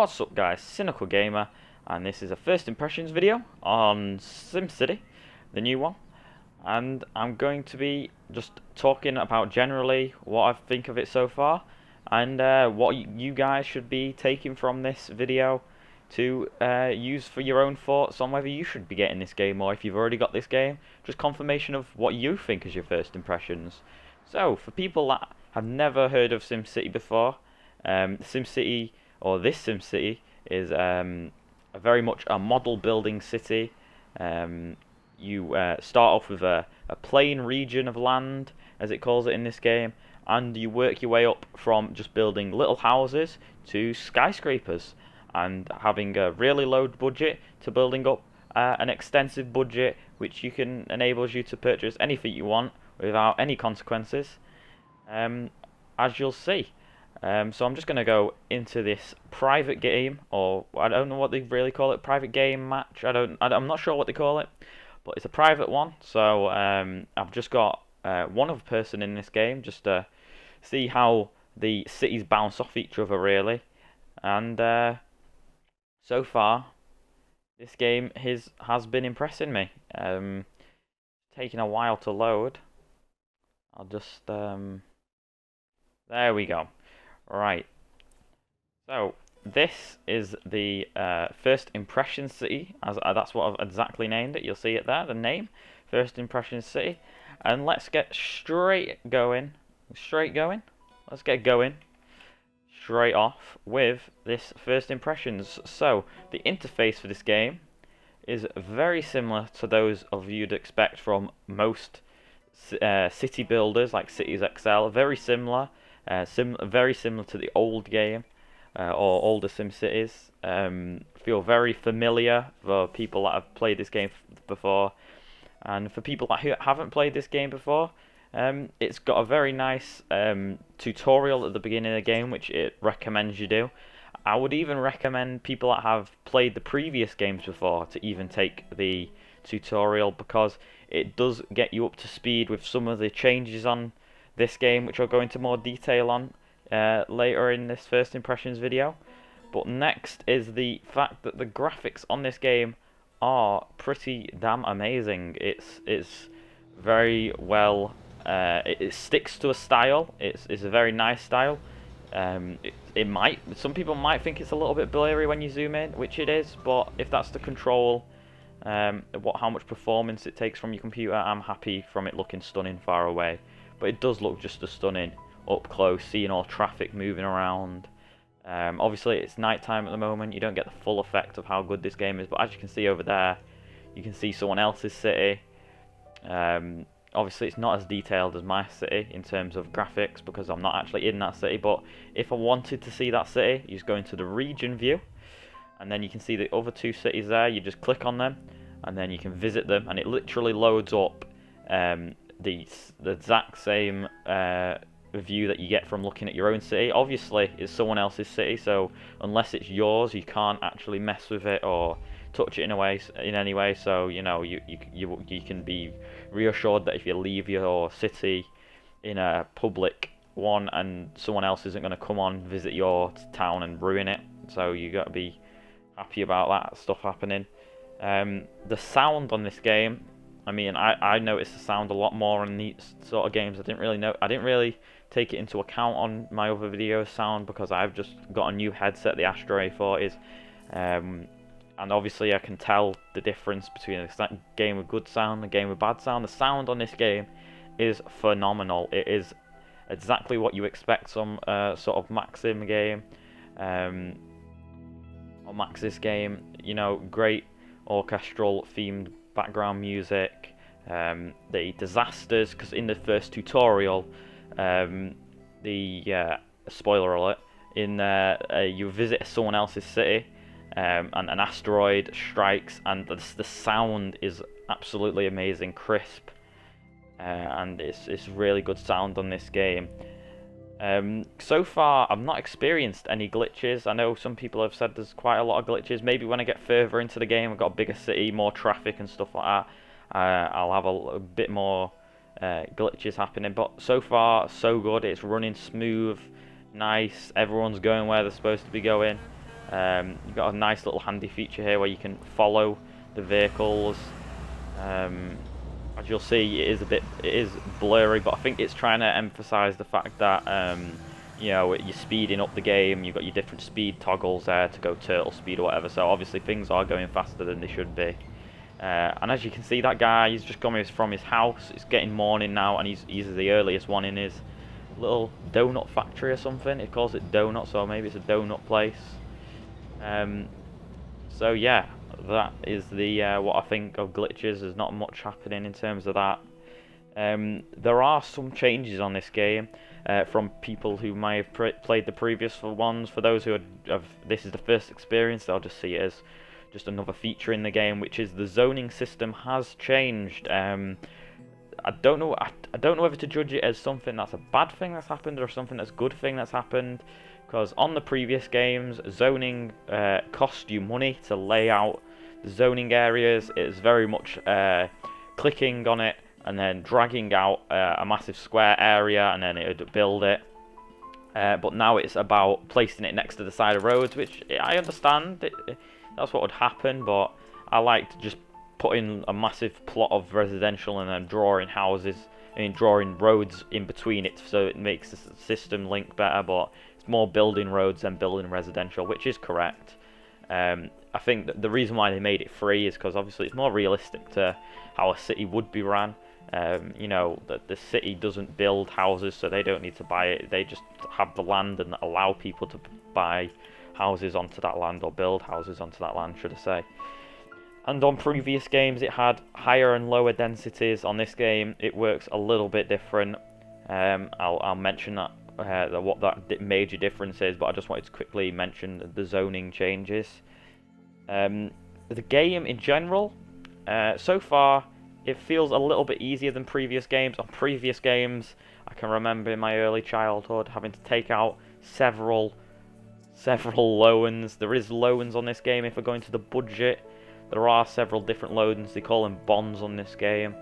What's up guys, Cynical Gamer, and this is a first impressions video on SimCity, the new one. And I'm going to be just talking about generally what I think of it so far, and what you guys should be taking from this video to use for your own thoughts on whether you should be getting this game, or if you've already got this game, just confirmation of what you think is your first impressions. So, for people that have never heard of SimCity before, SimCity, or this SimCity, is very much a model building city. You start off with a plain region of land, as it calls it in this game, and you work your way up from just building little houses to skyscrapers, and having a really low budget to building up an extensive budget which enables you to purchase anything you want without any consequences, as you'll see. So I'm just going to go into this private game, or I don't know what they really call it, private game match. I'm not sure what they call it, but it's a private one. So I've just got one other person in this game, just to see how the cities bounce off each other, really. And so far, this game has been impressing me. Taking a while to load. I'll just there we go. Right, so this is the first impression city, as that's what I've exactly named it. You'll see it there, the name, first impression city. And let's get straight going. Let's get going straight off with this first impressions. So the interface for this game is very similar to those of you'd expect from most city builders like Cities XL. Very similar. Very similar to the old game, or older SimCities. Feel very familiar for people that have played this game before, and for people that haven't played this game before, it's got a very nice tutorial at the beginning of the game, which it recommends you do. I would even recommend people that have played the previous games before to even take the tutorial, because it does get you up to speed with some of the changes on this game, which I'll go into more detail on later in this first impressions video. But next is the fact that the graphics on this game are pretty damn amazing. It's very well. It sticks to a style. It's a very nice style. Some people might think it's a little bit blurry when you zoom in, which it is. But if that's to control how much performance it takes from your computer, I'm happy from it looking stunning far away. But it does look just as stunning up close, seeing all traffic moving around. Obviously it's nighttime at the moment, you don't get the full effect of how good this game is, but as you can see over there, you can see someone else's city. Obviously it's not as detailed as my city in terms of graphics, because I'm not actually in that city, but if I wanted to see that city, you just go into the region view, and then you can see the other two cities there. You just click on them, and then you can visit them, and it literally loads up the exact same view that you get from looking at your own city. Obviously it's someone else's city, so unless it's yours, you can't actually mess with it or touch it in any way. So you know, you can be reassured that if you leave your city in a public one, and someone else isn't going to come on visit your town and ruin it. So you got to be happy about that stuff happening. The sound on this game, I mean, I noticed the sound a lot more on these sort of games. I didn't really take it into account on my other videos, sound, because I've just got a new headset, the Astro A40s, and obviously I can tell the difference between a game with good sound and a game with bad sound. The sound on this game is phenomenal. It is exactly what you expect from sort of Maxim game, or Maxis game. You know, great orchestral themed background music, the disasters, because in the first tutorial, spoiler alert, you visit someone else's city, and an asteroid strikes, and the sound is absolutely amazing, crisp, and it's really good sound on this game. So far I've not experienced any glitches. I know some people have said there's quite a lot of glitches. Maybe when I get further into the game, I've got a bigger city, more traffic and stuff like that, I'll have a bit more glitches happening. But so far so good. It's running smooth, nice, everyone's going where they're supposed to be going. You've got a nice little handy feature here where you can follow the vehicles. As you'll see, it is blurry, but I think it's trying to emphasize the fact that you know, you're speeding up the game. You've got your different speed toggles there to go turtle speed or whatever, so obviously things are going faster than they should be. And as you can see, that guy, he's just gone from his house. It's getting morning now, and he's the earliest one in his little donut factory or something. It calls it donut, so maybe it's a donut place. So yeah, that is the what I think of glitches. There's not much happening in terms of that. There are some changes on this game from people who may have played the previous ones. For those who have this is the first experience, they'll just see it as just another feature in the game, which is the zoning system has changed. I don't know whether to judge it as something that's a bad thing that's happened or something that's a good thing that's happened. Because on the previous games, zoning cost you money to lay out the zoning areas. It's very much clicking on it and then dragging out a massive square area, and then it would build it. But now it's about placing it next to the side of roads, which I understand. That's what would happen, but I like to just put in a massive plot of residential and then drawing houses and drawing roads in between it, so it makes the system link better. But it's more building roads than building residential, which is correct. I think that the reason why they made it free is because obviously it's more realistic to how a city would be ran. You know, that the city doesn't build houses, so they don't need to buy it. They just have the land and allow people to buy houses onto that land, or build houses onto that land, should I say. And on previous games it had higher and lower densities. On this game it works a little bit different. I'll mention that what that major difference is, but I just wanted to quickly mention the zoning changes. The game in general, so far, it feels a little bit easier than previous games. On previous games, I can remember in my early childhood having to take out several loans. There is loans on this game if we're going to the budget. There are several different loans. They call them bonds on this game.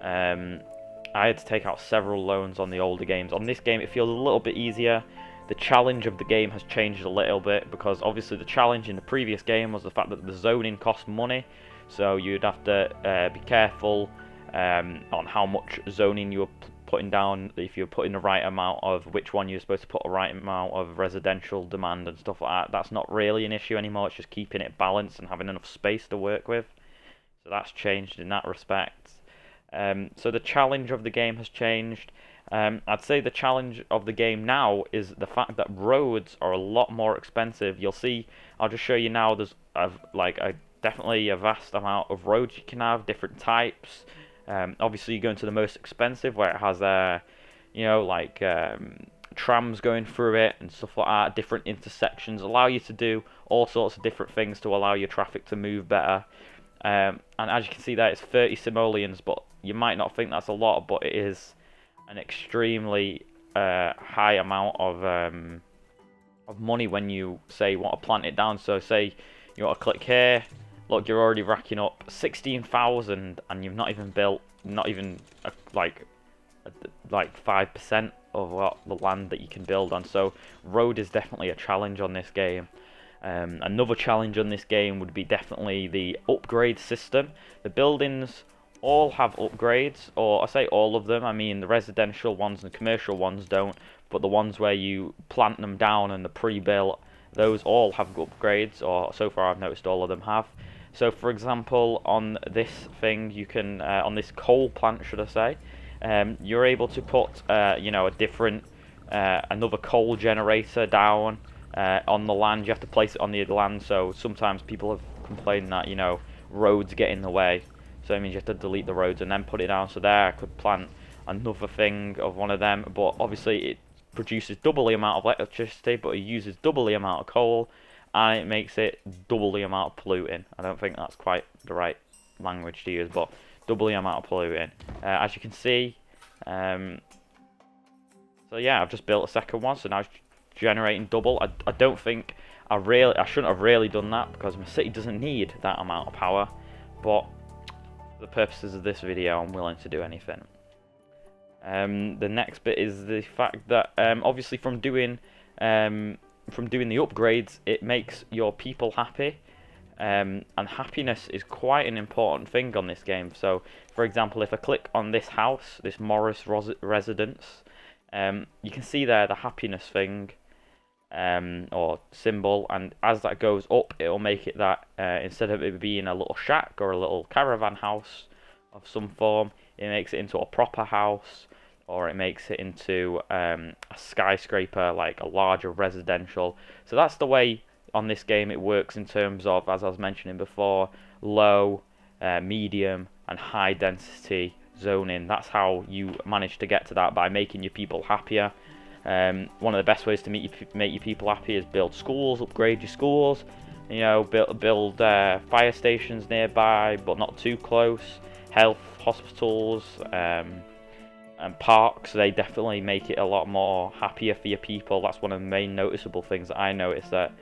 I had to take out several loans on the older games. On this game, it feels a little bit easier. The challenge of the game has changed a little bit, because obviously the challenge in the previous game was the fact that the zoning cost money. So you'd have to be careful on how much zoning you were putting down, if you're putting the right amount of which one you're supposed to put the right amount of residential demand and stuff like that. That's not really an issue anymore. It's just keeping it balanced and having enough space to work with. So that's changed in that respect. So the challenge of the game has changed. I'd say the challenge of the game now is the fact that roads are a lot more expensive. You'll see, I'll just show you now, there's definitely a vast amount of roads you can have, different types. Obviously you go into the most expensive, where it has you know, like trams going through it and stuff like that. Different intersections allow you to do all sorts of different things to allow your traffic to move better. And as you can see there, it's 30 simoleons, but you might not think that's a lot, but it is an extremely high amount of money when you say want to plant it down. So say you want to click here, look, you're already racking up 16,000, and you've not even built, not even like 5% of what the land that you can build on. So road is definitely a challenge on this game. Another challenge on this game would be definitely the upgrade system. The buildings all have upgrades, or I say all of them, I mean the residential ones and the commercial ones don't, but the ones where you plant them down and the pre-built, those all have upgrades, or so far I've noticed all of them have. So for example, on this thing, you can, on this coal plant should I say, you're able to put you know, a different, another coal generator down on the land. You have to place it on the land, so sometimes people have complained that, you know, roads get in the way. So it means you have to delete the roads and then put it down. So there I could plant another thing of one of them, but obviously it produces double the amount of electricity, but it uses double the amount of coal, and it makes it double the amount of polluting. I don't think that's quite the right language to use, but double the amount of polluting. As you can see, so yeah, I've just built a second one, so now it's generating double. I don't think I shouldn't have really done that, because my city doesn't need that amount of power, but for the purposes of this video I'm willing to do anything. The next bit is the fact that obviously from doing from doing the upgrades, it makes your people happy. And happiness is quite an important thing on this game. So, for example, if I click on this house, this Morris residence, you can see there the happiness thing, or symbol, and as that goes up, it'll make it that instead of it being a little shack or a little caravan house of some form, it makes it into a proper house, or it makes it into a skyscraper, like a larger residential. So that's the way on this game it works in terms of, as I was mentioning before, low, medium and high density zoning. That's how you manage to get to that, by making your people happier. One of the best ways to make your people happy is build schools, upgrade your schools, you know, build fire stations nearby but not too close, health hospitals, and parks. They definitely make it a lot more happier for your people. That's one of the main noticeable things that I notice, that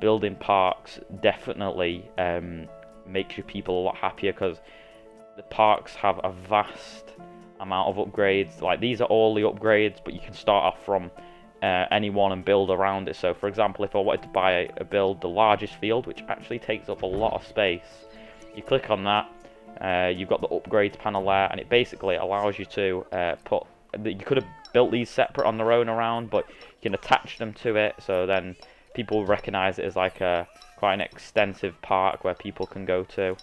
building parks definitely makes your people a lot happier, because the parks have a vast amount of upgrades. Like, these are all the upgrades, but you can start off from any one and build around it. So for example, if I wanted to build the largest field, which actually takes up a lot of space, you click on that, you've got the upgrades panel there, and it basically allows you to you could have built these separate on their own around, but you can attach them to it, so then people recognize it as like quite an extensive park where people can go to,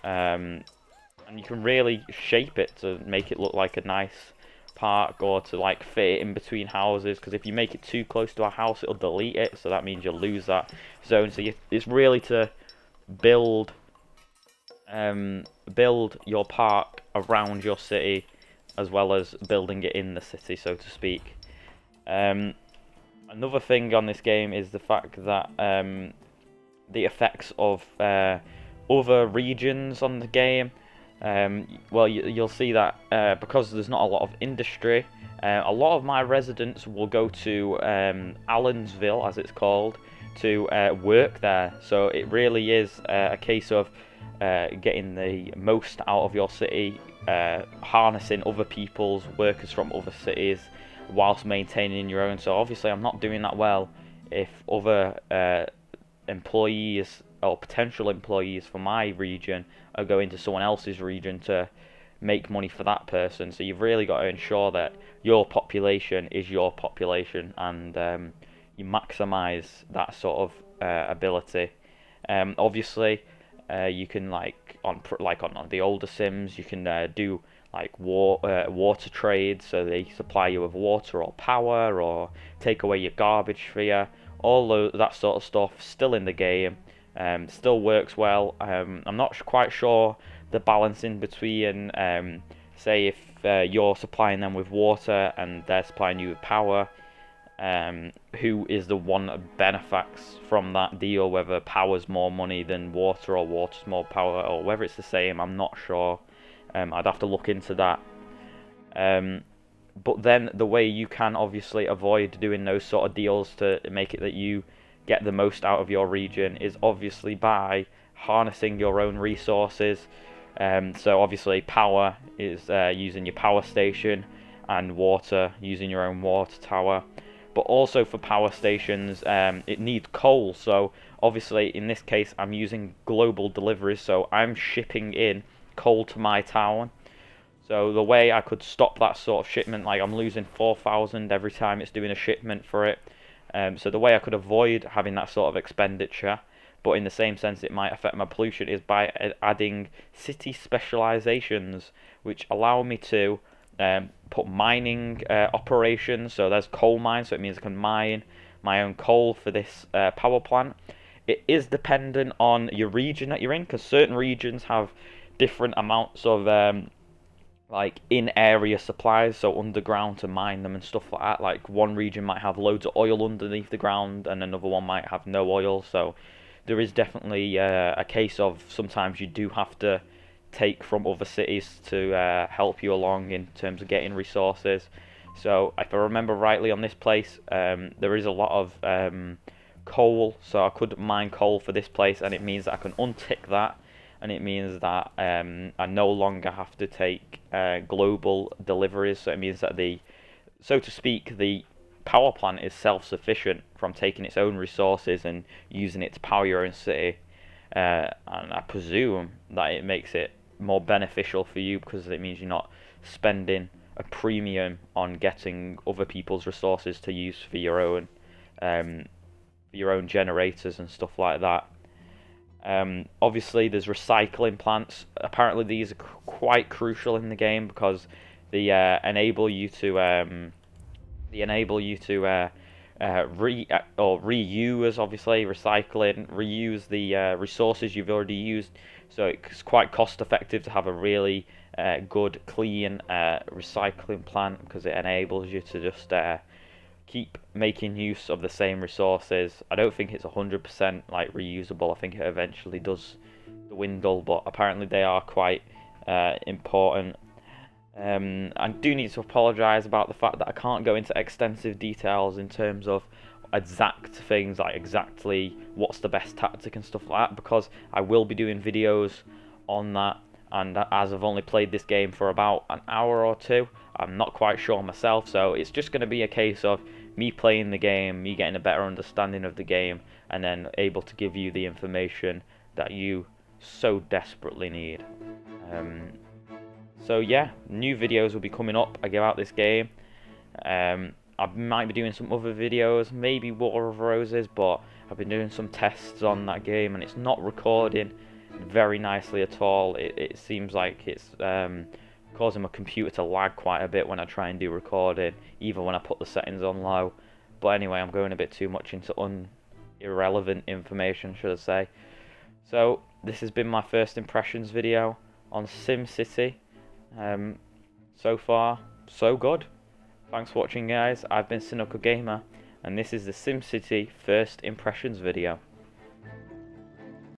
and you can really shape it to make it look like a nice park, or to like fit it in between houses, because if you make it too close to a house, it'll delete it, so that means you'll lose that zone. So it's really to build your park around your city, as well as building it in the city, so to speak. Another thing on this game is the fact that the effects of other regions on the game. Well, you'll see that because there's not a lot of industry, a lot of my residents will go to Allensville, as it's called, to work there. So it really is a case of getting the most out of your city, harnessing other people's workers from other cities whilst maintaining your own. So obviously I'm not doing that well if other employees or potential employees for my region are going to someone else's region to make money for that person. So you've really got to ensure that your population is your population, and you maximize that sort of ability. Obviously you can, like on the older Sims, you can do like water trades, so they supply you with water or power, or take away your garbage for you. All that sort of stuff still in the game, still works well. I'm not quite sure the balance in between, say if you're supplying them with water and they're supplying you with power, who is the one that benefits from that deal, whether power's more money than water or water's more power, or whether it's the same. I'm not sure. I'd have to look into that. But then the way you can obviously avoid doing those sort of deals to make it that you get the most out of your region is obviously by harnessing your own resources. So obviously power is using your power station, and water using your own water tower. But also for power stations, it needs coal. So obviously in this case I'm using global deliveries, so I'm shipping in coal to my town. So the way I could stop that sort of shipment, like I'm losing 4,000 every time it's doing a shipment for it. So the way I could avoid having that sort of expenditure, but in the same sense it might affect my pollution, is by adding city specializations, which allow me to put mining operations. So there's coal mines, so it means I can mine my own coal for this power plant. It is dependent on your region that you're in, because certain regions have different amounts of like in-area supplies, so underground to mine them and stuff like that. Like one region might have loads of oil underneath the ground, and another one might have no oil. So there is definitely a case of sometimes you do have to take from other cities to help you along in terms of getting resources. So if I remember rightly on this place, there is a lot of coal, so I could mine coal for this place, and it means that I can untick that, and it means that I no longer have to take global deliveries. So it means that so to speak, the power plant is self-sufficient from taking its own resources and using it to power your own city. And I presume that it makes it more beneficial for you because it means you're not spending a premium on getting other people's resources to use for your own generators and stuff like that. Obviously, there's recycling plants. Apparently, these are quite crucial in the game because they enable you to reuse, obviously, recycling, reuse the resources you've already used. So it's quite cost effective to have a really good, clean recycling plant because it enables you to just keep making use of the same resources. I don't think it's 100% like reusable. I think it eventually does dwindle, but apparently they are quite important. I do need to apologise about the fact that I can't go into extensive details in terms of exact things, like exactly what's the best tactic and stuff like that, because I will be doing videos on that, and as I've only played this game for about an hour or two, I'm not quite sure myself, so it's just going to be a case of me playing the game, me getting a better understanding of the game, and then able to give you the information that you so desperately need. So yeah, new videos will be coming up about this game. I might be doing some other videos, maybe War of Roses, but I've been doing some tests on that game and it's not recording very nicely at all. It seems like it's causing my computer to lag quite a bit when I try and do recording, even when I put the settings on low. But anyway, I'm going a bit too much into irrelevant information, should I say. So this has been my first impressions video on SimCity. So far, so good. Thanks for watching, guys. I've been Cyinicalgamer, and this is the SimCity first impressions video.